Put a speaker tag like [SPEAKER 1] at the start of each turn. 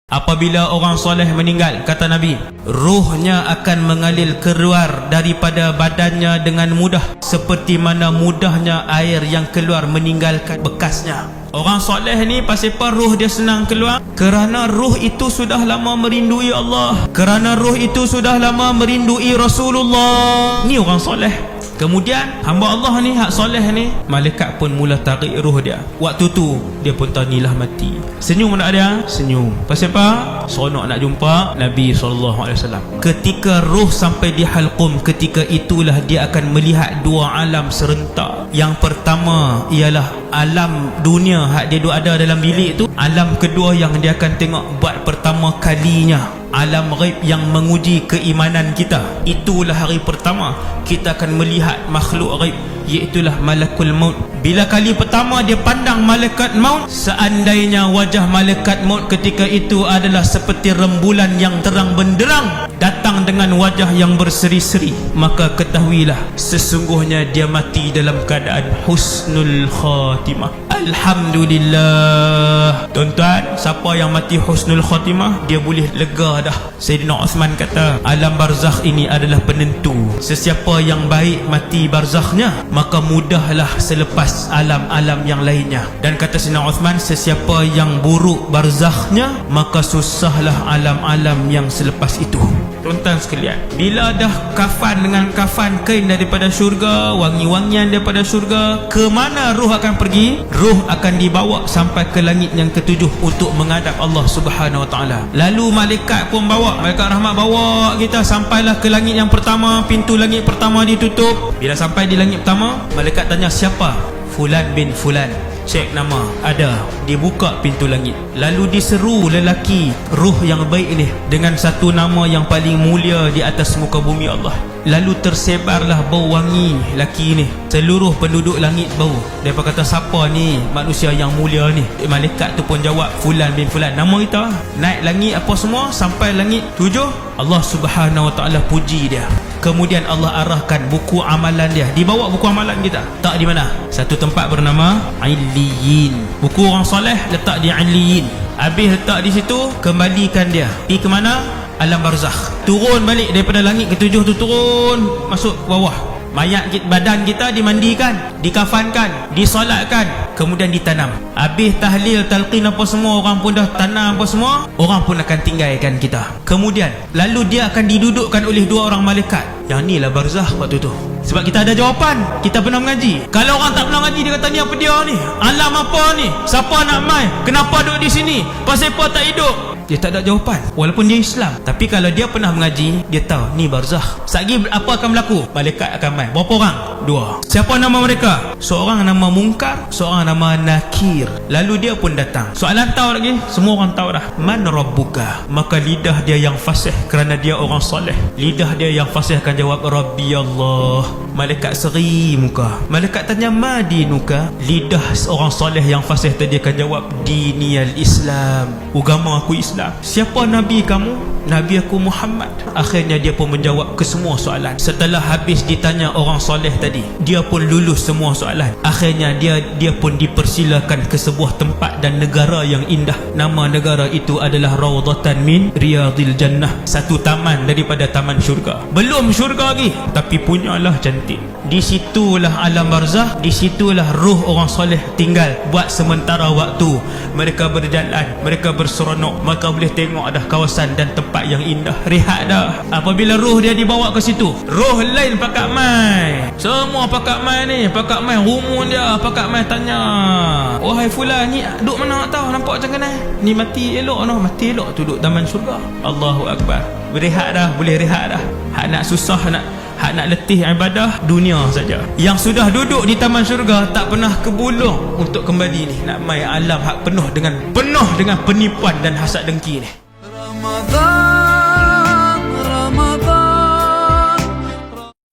[SPEAKER 1] Apabila orang soleh meninggal, kata Nabi, ruhnya akan mengalir keluar daripada badannya dengan mudah, seperti mana mudahnya air yang keluar meninggalkan bekasnya. Orang soleh ni pasal apa ruh dia senang keluar? Kerana ruh itu sudah lama merindui Allah, kerana ruh itu sudah lama merindui Rasulullah. Ni orang soleh. Kemudian hamba Allah ni, hak soleh ni, malaikat pun mula tarik ruh dia. Waktu tu dia pun tahu inilah mati. Senyum tak dia? Senyum. Pasal apa? Seronok nak jumpa Nabi SAW. Ketika ruh sampai di halqum, ketika itulah dia akan melihat dua alam serentak. Yang pertama ialah alam dunia, hak dia ada dalam bilik tu. Alam kedua yang dia akan tengok buat pertama kalinya, alam ghaib yang menguji keimanan kita. Itulah hari pertama kita akan melihat makhluk ghaib, iaitulah malakul maut. Bila kali pertama dia pandang malaikat maut, seandainya wajah malaikat maut ketika itu adalah seperti rembulan yang terang benderang, datang dengan wajah yang berseri-seri, maka ketahuilah sesungguhnya dia mati dalam keadaan husnul khatimah. Alhamdulillah. Tuan-tuan, siapa yang mati husnul khatimah, dia boleh lega dah. Sayyidina Uthman kata, alam barzakh ini adalah penentu. Sesiapa yang baik mati barzakhnya, maka mudahlah selepas alam-alam yang lainnya. Dan kata Sayyidina Uthman, sesiapa yang buruk barzakhnya, maka susahlah alam-alam yang selepas itu. Tuan-tuan sekalian, bila dah kafan dengan kafan kain daripada syurga, wangi-wangian daripada syurga, ke mana ruh akan pergi? Ruh akan dibawa sampai ke langit yang ketujuh untuk menghadap Allah Subhanahu Wa Taala. Lalu malaikat pun bawa, malaikat rahmat bawa kita sampailah ke langit yang pertama. Pintu langit pertama ditutup. Bila sampai di langit pertama, malaikat tanya siapa? Fulan bin Fulan. Cek nama, ada. Dibuka pintu langit, lalu diseru lelaki ruh yang baik ini dengan satu nama yang paling mulia di atas muka bumi Allah. Lalu tersebarlah bau wangi lelaki ini. Seluruh penduduk langit bau. Mereka kata, siapa ni manusia yang mulia ni? Malaikat tu pun jawab, Fulan bin Fulan. Nama kita. Naik langit apa semua, sampai langit 7. Allah Subhanahu Wa Taala puji dia. Kemudian Allah arahkan buku amalan dia. Dibawa buku amalan kita. Tak di mana? Satu tempat bernama Illiyin. Buku orang soleh letak di Illiyin. Habis letak di situ, kembalikan dia. Pergi ke mana? Alam barzakh. Turun balik daripada langit ke-7 tu, turun masuk bawah. Mayat kita, badan kita dimandikan, dikafankan, disolatkan, kemudian ditanam. Habis tahlil, talqin apa semua, orang pun dah tanam apa semua, orang pun akan tinggalkan kita. Kemudian lalu dia akan didudukkan oleh dua orang malaikat. Yang ni lah barzakh waktu tu. Sebab kita ada jawapan, kita pernah mengaji. Kalau orang tak pernah mengaji, dia kata ni apa dia ni? Alam apa ni? Siapa nak mai? Kenapa duduk di sini? Pasal apa tak hidup? Dia tak ada jawapan, walaupun dia Islam. Tapi kalau dia pernah mengaji, dia tahu ni barzakh. Sagi apa akan berlaku? Malaikat akan main. Berapa orang? 2. Siapa nama mereka? Seorang nama Munkar, seorang nama Nakir. Lalu dia pun datang. Soalan tahu lagi? Semua orang tahu dah. Man Rabbuka? Maka lidah dia yang fasih, kerana dia orang soleh. Lidah dia yang fasih akan jawab, Rabbi Allah. Malaikat seri muka. Malaikat tanya, ma dinuka? Lidah orang soleh yang fasih tadi akan jawab, diniyal Islam. Agama aku Islam. Siapa Nabi kamu? Nabi aku Muhammad. Akhirnya dia pun menjawab ke semua soalan. Setelah habis ditanya orang soleh tadi, dia pun lulus semua soalan. Akhirnya dia pun dipersilakan ke sebuah tempat dan negara yang indah. Nama negara itu adalah Raudhatan min Riyadil Jannah. Satu taman daripada taman syurga. Belum syurga lagi, tapi punyalah cantik. Di situlah alam barzakh, di situlah ruh orang soleh tinggal buat sementara waktu. Mereka berjalan, mereka berseronok, maka boleh tengok dah kawasan dan tempat yang indah. Rehat dah. Apabila ruh dia dibawa ke situ, roh lain pakat mai. Semua pakat mai ni, pakat mai rumun dia, pakat mai tanya, wahai fulan ni duduk mana tahu, nampak macam mana? Ni mati elok noh, mati elok tu duduk taman syurga. Allahu Akbar. Berehat dah, boleh rehat dah. Hak nak susah, hak nak letih ibadah dunia saja. Yang sudah duduk di taman syurga tak pernah kebulung untuk kembali ni, nak mai alam hak penuh dengan penipuan dan hasad dengki ni. Ramadan